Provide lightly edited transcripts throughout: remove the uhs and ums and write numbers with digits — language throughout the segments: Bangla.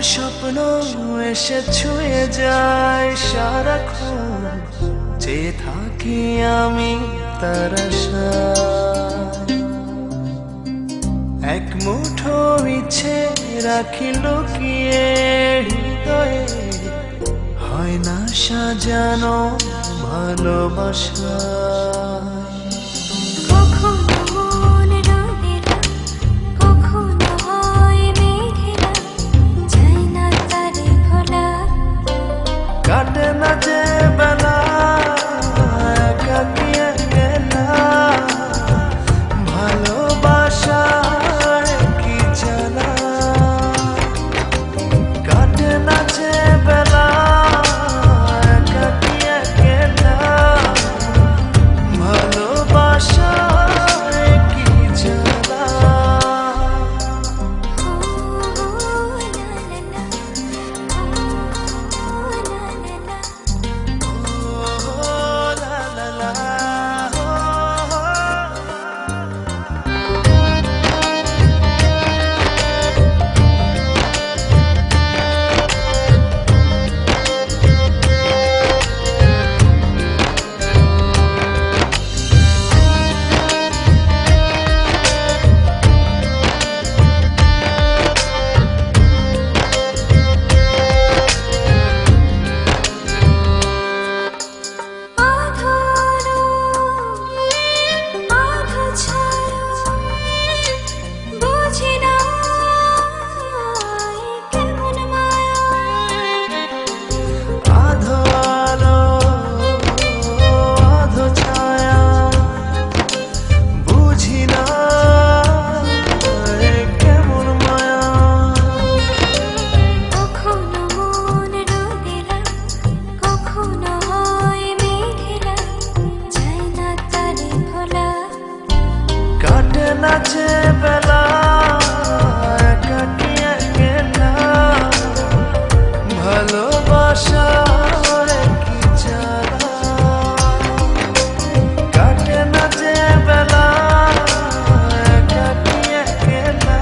স্বপ্ন এসে ছুঁয়ে যায় সারাক্ষণ, চেয়ে থাকি আমি তার আশায়। এক মুঠো ইচ্ছে রাখি লুকিয়ে হৃদয়ে, হয় না সাজানো ভালোবাসা। কাটে না যে বেলা একাকী একলা, ভালোবাসায় কি জানা। কাটে না যে বেলা একাকী একলা, ভালোবাসায় কি জানা। নাচে বেলা একাকী একলা, ভালোবাসার কি জ্বালা। কাটে না যে বেলা একাকী একলা,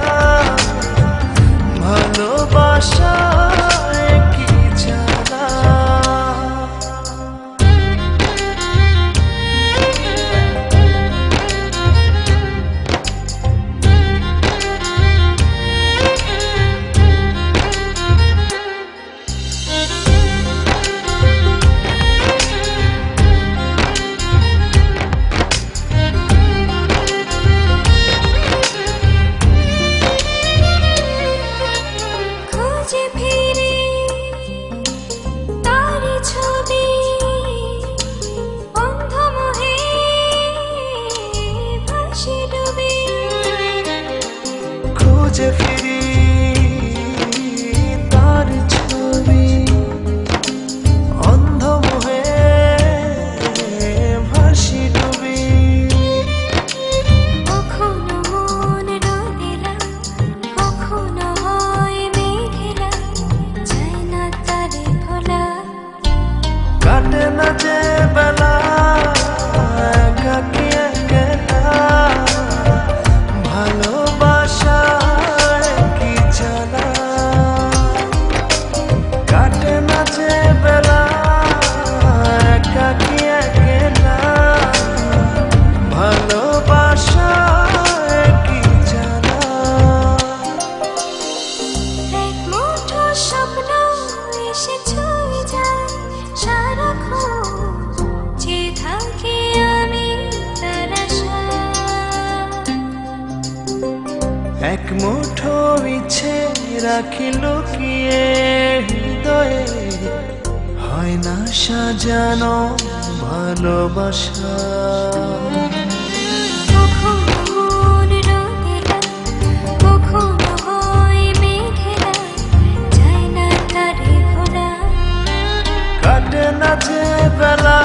ভালোবাসার কি জ্বালা। খুঁজে ফিরি তার ছবি, অন্ধ মোহে ভাসি ডুবি। কখনো মন রোদেলা, কখনো হয় মেঘেলা, যায় না তারে ভোলা। কাটে না যে বেলা একাকী একলা, ভালোবাসা কি জানা। কাটে না যে বেলা একাকী একলা, ভালোবাসা কি জানা। এক মুঠো স্বপ্ন এসে ছুঁয়ে যায় সারাক্ষণ, চেয়ে থাকি আমি তার আশায়। এক মুঠো ইচ্ছে রাখি লুকিয়ে হৃদয়ে, হয় না সাজানো ভালোবাসা। কখনো মন রোদেলা, কখনো হয় মেঘেলা, যায় না তারে ভোলা। কাটে না যে বেলা